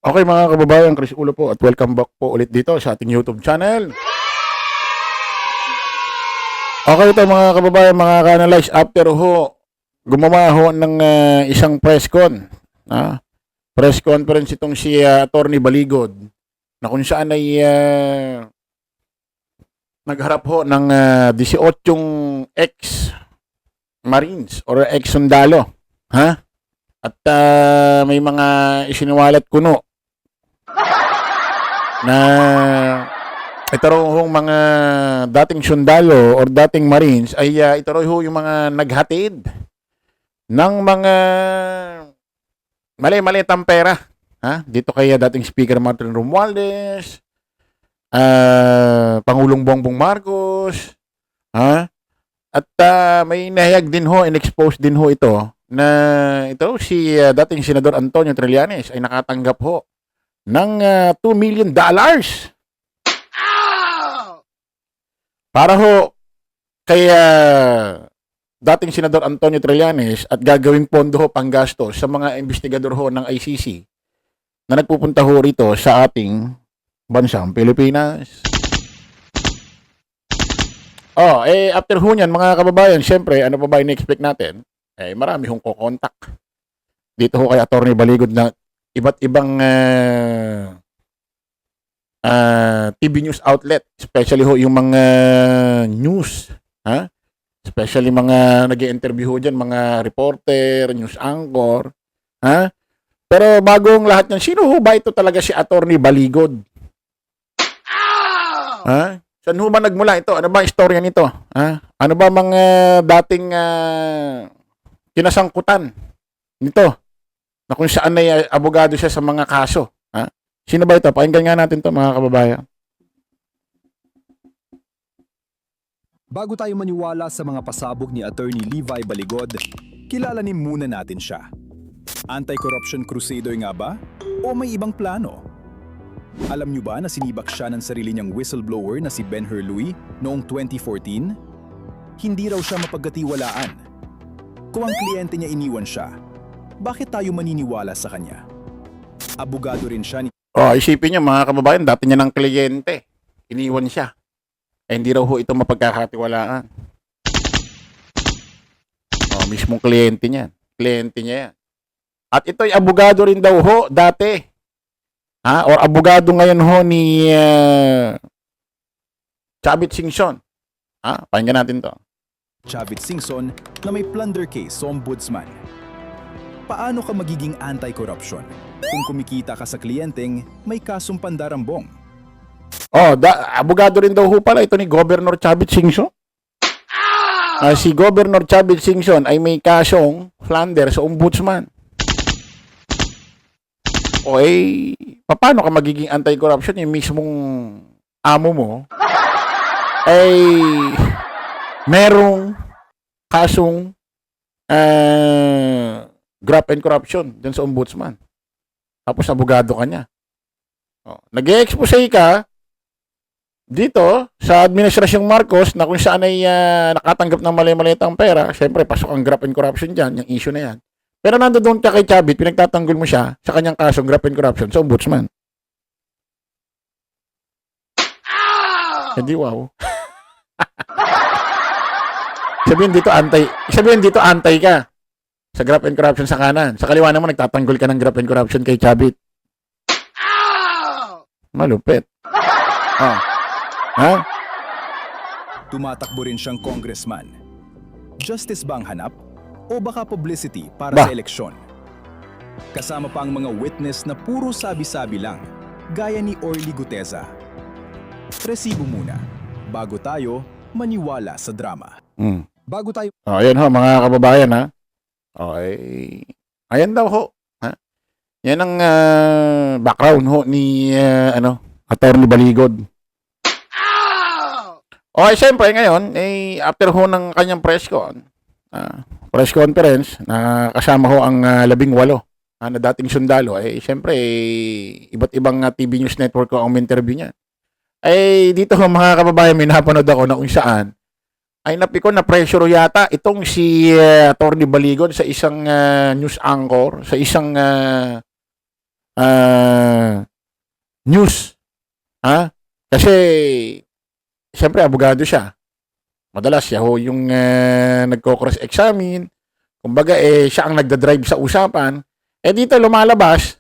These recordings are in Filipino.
Okay mga kababayan, Chris Ulo po at welcome back po ulit dito sa ating YouTube channel. Okay ito mga kababayan, mga ka-analyze, after ho, gumawa ho ng isang press con. Press conference itong si Attorney Baligod na kung saan ay nagharap ho ng 18 ex-marines or ex-sundalo. At may mga isiniwalat kuno na ito raw hong mga dating sundalo or dating marines ay ito raw ho yung mga naghatid ng mga mali-malitang pera dito kay dating Speaker Martin Romualdez, Pangulong Bongbong Marcos, at may nahayag din ho, in-expose din ho ito na ito si dating Senador Antonio Trillanes ay nakatanggap ho ng $2 million para ho kay dating Senador Antonio Trillanes at gagawing pondo ho panggastos sa mga investigador ho ng ICC na nagpupunta ho rito sa ating bansang Pilipinas. After ho niyan, mga kababayan, syempre, ano pa ba in-expect natin? Marami hong kokontak dito ho kay Attorney Baligod na iba't ibang TV news outlet, especially ho yung mga news, especially mga nag-i-interview ho dyan, mga reporter, news anchor, Pero bagong lahat yan, sino ho ba ito talaga si Attorney Baligod? Saan ho ba nagmula ito? Ano ba ang istorya nito? Ano ba mga dating kinasangkutan nito? Na kung saan ay abogado siya sa mga kaso. Sino ba ito? Pakinggan nga natin ito mga kababayan. Bago tayo maniwala sa mga pasabog ni Attorney Levi Baligod, kilalanin muna natin siya. Anti-corruption crusader nga ba? O may ibang plano? Alam niyo ba na sinibak siya ng sarili niyang whistleblower na si Ben Hurley noong 2014? Hindi raw siya mapagkatiwalaan. Kung ang kliyente niya iniwan siya, bakit tayo maniniwala sa kanya? Abogado rin siya ni... Isipin niyo mga kababayan, dati niya ng kliyente. Iniwan siya. Hindi raw ho ito mapagkakatiwalaan. Mismong kliyente niya. Kliyente niya yan. At ito'y abogado rin daw ho dati. Or abogado ngayon ho ni Chavit Singson. Pakinggan natin to. Chavit Singson na may plunder case sa ombudsman. Paano ka magiging anti-corruption kung kumikita ka sa kliyenteng may kasong pandarambong? Abogado rin daw ho pala ito ni Governor Chavit Singson. Si Governor Chavit Singson ay may kasong plunder sa ombudsman. Paano ka magiging anti-corruption? Yung mismong amo mo ay merong kasong graft and corruption dyan sa ombudsman. Tapos abogado ka niya. Nag-e-expose ka dito sa Administrasyong Marcos na kung saan ay nakatanggap ng mali-malitang pera. Siyempre, pasok ang graft and corruption dyan, yung issue na yan. Pero nandoon ka kay Chavit, pinagtatanggol mo siya sa kanyang kasong graft and corruption sa ombudsman. Hindi wow. Sabihin dito antay ka sa graft and corruption sa kanan. Sa kaliwa naman nagtatanggol ka ng graft and corruption kay Chavit. Malupit. Tumatakbo rin siyang congressman. Justice ba ang hanap? O baka publicity para sa eleksyon? Kasama pa ang mga witness na puro sabi-sabi lang, gaya ni Orly Guteza. Resibo muna, bago tayo maniwala sa drama. Bago tayo... Ayan ho, mga kababayan ayan daw ho. Yan ang background ho ni Attorney Baligod. Siyempre ngayon, after ho ng kanyang press conference na kasama ho ang 18 na dating sundalo, siyempre iba't ibang TV News Network ko ang interview niya. Dito ho mga kababayan, may napanood ako na kung saan ay napikon na pressure yata itong si Attorney Baligod sa isang news anchor, sa isang news. Ha? Kasi, siyempre, abogado siya. Madalas siya ho yung nagko-cross-examine. Kumbaga, siya ang nagdadrive sa usapan. Dito lumalabas,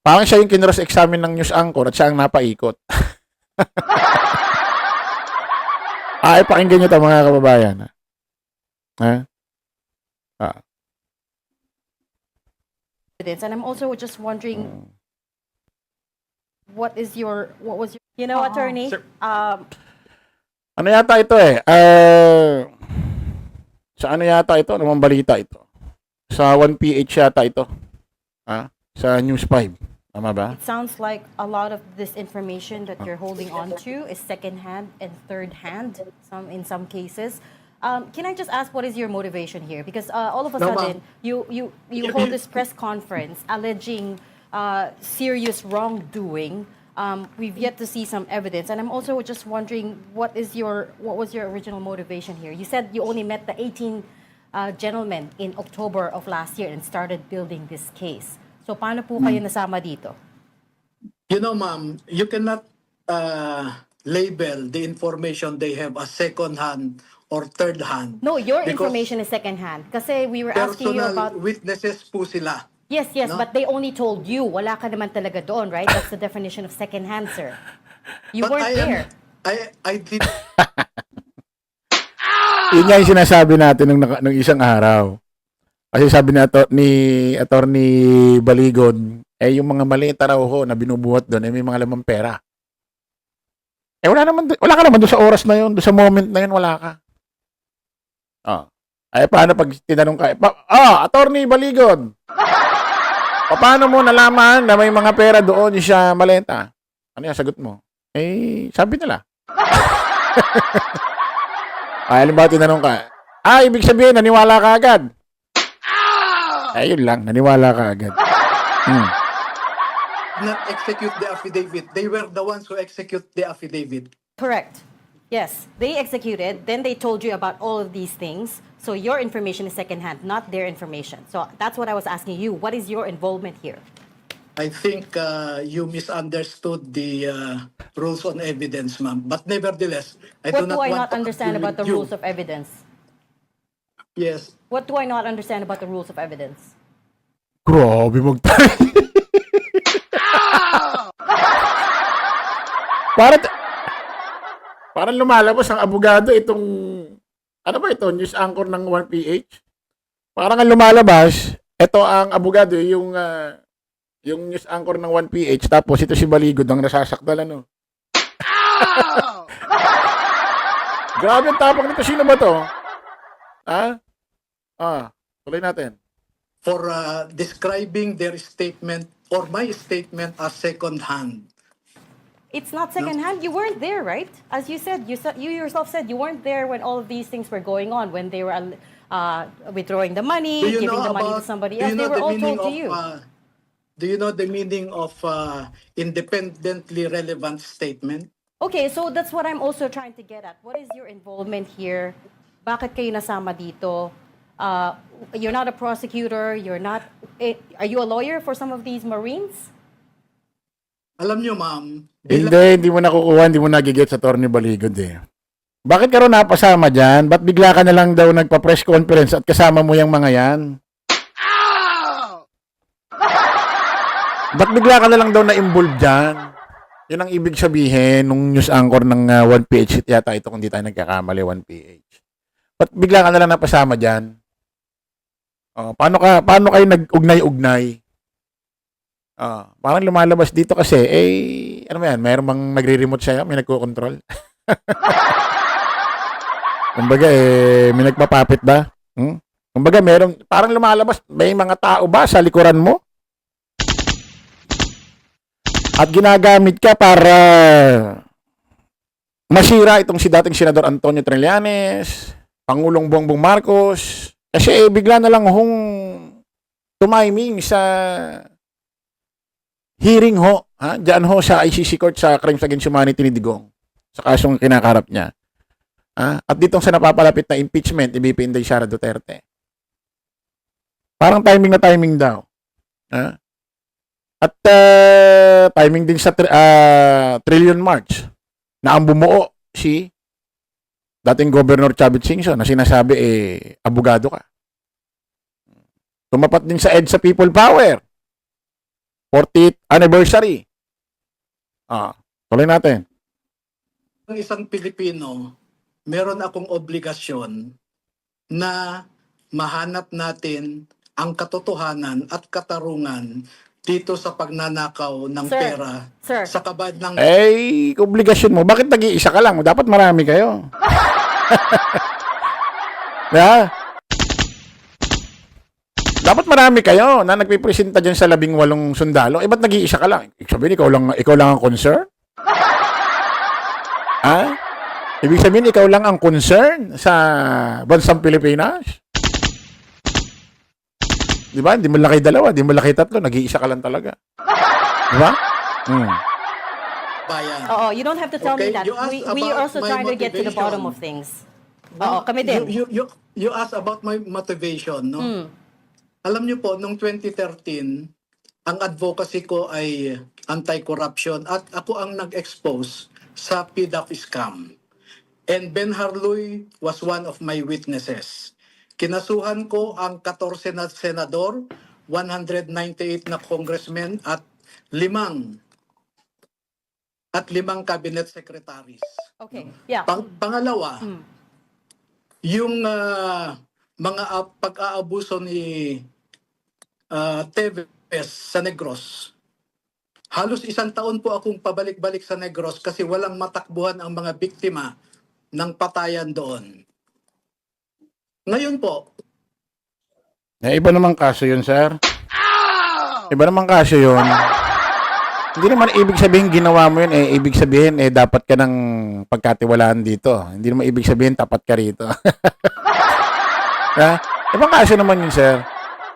parang siya yung kinross-examine ng news anchor at siya ang napaikot. Pakinggan nyo ito mga kababayan. Ha? And I'm also just wondering, what was your, attorney? Sir. Ano yata ito sa ano yata ito? Anong balita ito? Sa 1PH yata ito. Sa News 5. Tama ba? It sounds like a lot of this information that you're holding on to is second-hand and third-hand, in some cases. Can I just ask, what is your motivation here? Because all of a No, sudden, you hold this press conference alleging serious wrongdoing. We've yet to see some evidence, and I'm also just wondering, what was your original motivation here? You said you only met the 18 gentlemen in October of last year and started building this case. So paano po kayo nasama dito? You know, ma'am, you cannot label the information they have as second hand or third hand. No, your Because information is second-hand. Kasi we were asking you personal about... witnesses po sila. Yes, No? but they only told you. Wala ka naman talaga doon, right? That's the definition of second-hand, sir. You But weren't there. I did. Yun nga yung sinasabi natin nung isang araw. Kasi sabi ni Attorney Baligon, yung mga malita raw ho na binubuhat doon, may mga lamang pera. Wala ka naman doon sa oras na yun, doon sa moment na yun, wala ka. Paano pag tinanong ka, Attorney Baligon, paano mo nalaman na may mga pera doon siya maleta? Ano yung sagot mo? Sabi nila. Halimbawa tinanong ka, ibig sabihin, naniwala ka agad. Yun lang, naniwala ka agad. Not execute the affidavit. They were the ones who execute the affidavit. Correct. Yes, they executed. Then they told you about all of these things. So your information is second-hand, not their information. So that's what I was asking you. What is your involvement here? I think you misunderstood the rules on evidence, ma'am. But nevertheless, I What do do I want not to understand argue about the with you. rules of evidence? Yes. What do I not understand about the rules of evidence? Grabe magtayo. Parang lumalabas ang abogado itong, ano ba ito, news anchor ng 1PH? Parang ang lumalabas, ito ang abogado, yung news anchor ng 1PH, tapos ito si Baligod ang nasasakdal, ano? Grabe ang tapang nito. Sino ba to? Tuloy natin. For describing their statement or my statement as second hand. It's not second-hand. You weren't there, right? As you said, you yourself said you weren't there when all of these things were going on, when they were withdrawing the money, giving the money to somebody else. They were all told to you. Do you know the meaning of independently relevant statement? Okay, so that's what I'm also trying to get at. What is your involvement here? Bakit kayo nasama dito? You're not a prosecutor. You're not. Are you a lawyer for some of these Marines? Alam nyo, ma'am, Hindi mo nakukuha, hindi mo nagigit sa Attorney Baligod eh. Bakit ka rin napasama dyan? Ba't bigla ka na lang daw nagpa-press conference at kasama mo yung mga yan? Ba't bigla ka na lang daw na-involve dyan? Yun ang ibig sabihin nung news anchor ng 1PH yata ito kung di tayo nagkakamali 1PH. Ba't bigla ka na lang napasama dyan? Paano kayo nag-ugnay-ugnay? Parang lumalabas dito kasi, ano ba yan? Mayroon bang nagre-remote sa'yo? May nagko-control? Kumbaga, may nagpapapit ba? Kumbaga, parang lumalabas, may mga tao ba sa likuran mo? At ginagamit ka para masira itong si dating Senador Antonio Trillanes, Pangulong Bongbong Marcos, kasi bigla na lang tumiming sa hearing ho, diyan ho sa ICC Court sa Crimes Against Humanity ni Digong, sa kasong kinakarap niya. At ditong sa napapalapit na impeachment ni BP Inday Sara Duterte. Parang timing na timing daw. At timing din sa Trillion March na ang bumuo si dating Governor Chavit Singson na sinasabi abogado ka. Tumapat din sa EDSA People Power 40th anniversary. Tuloy natin. Ang isang Pilipino, meron akong obligasyon na mahanap natin ang katotohanan at katarungan dito sa pagnanakaw ng Sir, pera sir. sa kabad ng Obligasyon mo. Bakit nag-iisa ka lang? Dapat marami kayo. Yeah. Dapat marami kayo na nagpipresenta dyan sa 18 sundalo. Ba't nag-iisa ka lang? Ibig sabihin, ikaw lang ang concern? Ibig sabihin, ikaw lang ang concern sa bansang Pilipinas? Di ba? Di mo lang kayo dalawa, di mo lang kayo tatlo, nag-iisa ka lang talaga. Di ba? bayan. Oo, you don't have to tell me Okay, that. you asked We are about also my trying to get to the bottom of motivation. things. Oo, kami din. You asked about my motivation, no? Alam niyo po, noong 2013, ang advocacy ko ay anti-corruption at ako ang nag-expose sa PDAF scam. And Ben Harluy was one of my witnesses. Kinasuhan ko ang 14 na senador, 198 na congressmen at limang cabinet secretaries. Okay, yeah. Pangalawa, yung mga pag-aabuso ni Teves sa Negros. Halos 1 taon po akong pabalik-balik sa Negros kasi walang matakbuhan ang mga biktima ng patayan doon. Ngayon po, Iba namang kaso yun, sir. Iba namang kaso yun. Hindi naman ibig sabihin ginawa mo yun, ibig sabihin dapat ka ng pagkatiwalaan dito. Hindi naman ibig sabihin tapat ka rito. Ibang kaso naman yun, sir.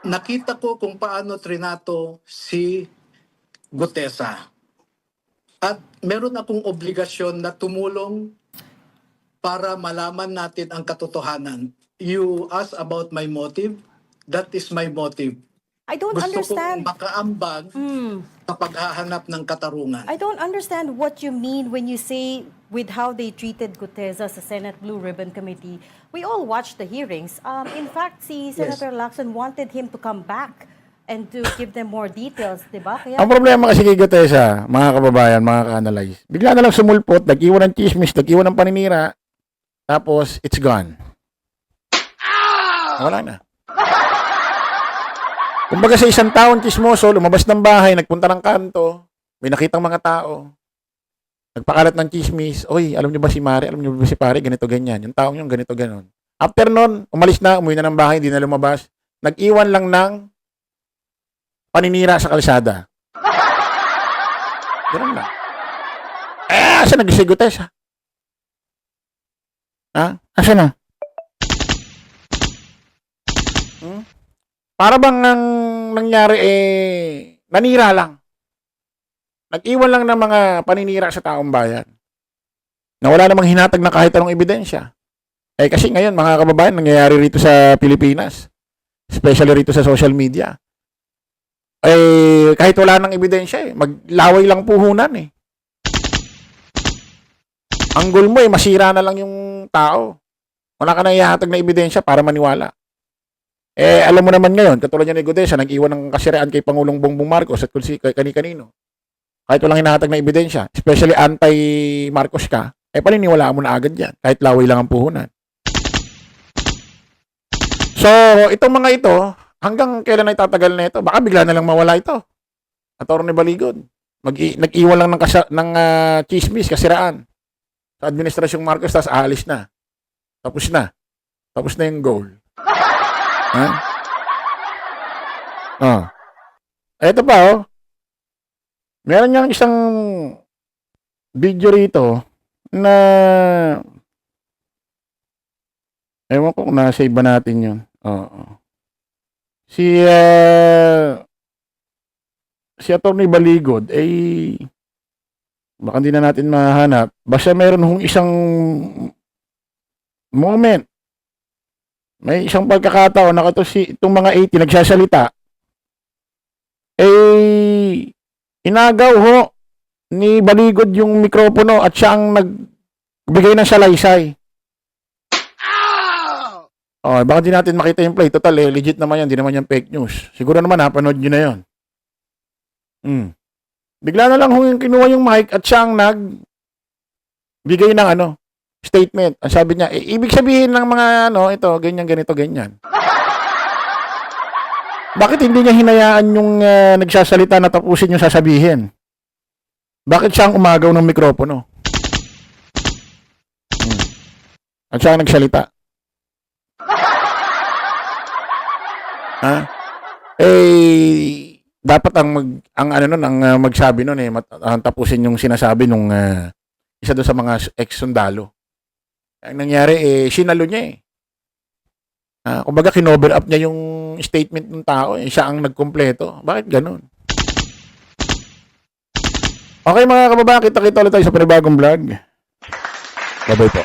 nakita ko kung paano trinato si Gutesa. At meron akong obligasyon na tumulong para malaman natin ang katotohanan. You ask about my motive. That is my motive. I don't Gusto understand. kong makaambag sa paghahanap ng katarungan. I don't understand what you mean when you say with how they treated Gutesa sa Senate Blue Ribbon Committee. We all watched the hearings. In fact, si Senator Lacson wanted him to come back and to give them more details, di ba? Kaya, Ang problema kasi kay Gutesa, mga kababayan, mga ka-analyze, bigla na lang sumulpot, nag-iwan ng chismis, nag-iwan ng paninira, tapos it's gone. Wala na. Kumbaga sa isang taon chismoso, lumabas ng bahay, nagpunta ng kanto, may nakitang mga tao, nagpakalat ng chismis, oy, alam niyo ba si Mare, alam niyo ba si Pare, ganito, ganyan, yung taong yung ganito, ganon. After nun, umalis na, umuwi na ng bahay, hindi na lumabas, nag-iwan lang ng paninira sa kalsada. Ganun lang. Asa nag-si Gutesa? Asa na? Para bang ang nangyari nanira lang. Nag-iwan lang ng mga paninira sa taong bayan. Na wala namang hinatag na kahit anong ebidensya. Kasi ngayon, mga kababayan, nangyayari rito sa Pilipinas. Especially rito sa social media. Kahit wala nang ebidensya maglaway lang puhunan Ang goal mo masira na lang yung tao. Wala ka na ihahatag na ebidensya para maniwala. Alam mo naman ngayon, katulad niya ni Gutesa, nag-iwan ng kasiraan kay Pangulong Bongbong Marcos at kung kani-kanino. Kahit walang hinahatag na ebidensya, especially anti-Marcos ka, paniniwalaan mo na agad yan, kahit laway lang ang puhunan. So, itong mga ito, hanggang kailan ay tatagal na ito? Baka bigla na lang mawala ito. Attorney Baligod. Nag-iwan lang ng chismis, kasiraan. Sa Administrasyong Marcos, tapos aalis na. Tapos na. Tapos na yung goal. Ito pa, meron niyang isang video rito na ewan ko kung nasa iba natin yun. Si Attorney Baligod baka hindi na natin mahanap. Basta meron hong isang moment. May isang pagkakataon na itong mga 80 nagsasalita. Inagaw ho ni Baligod yung mikropono at siya ang nagbigay ng salaysay. Oh, baka di natin makita yung play. Total, legit naman yan. Di naman yan fake news. Siguro naman, napanood nyo na yun. Bigla na lang yung kinuha yung mic at siya ang nagbigay ng statement. Ang sabi niya, ibig sabihin ng mga ito, ganyan, ganito, ganyan. Bakit hindi niya hinayaan yung nagsasalita na tapusin yung sasabihin? Bakit siya ang umagaw ng mikropono? At siya ang nagsalita. Ha? Dapat ang magsabi nun ang tapusin yung sinasabi nung isa doon sa mga ex-sundalo. Ang nangyari sinalo niya kumbaga kinover up niya yung statement ng tao siya ang nagkumpleto. Bakit ganun? Okay mga kababayan, kita-kita ulit tayo sa panibagong vlog. Bye-bye po.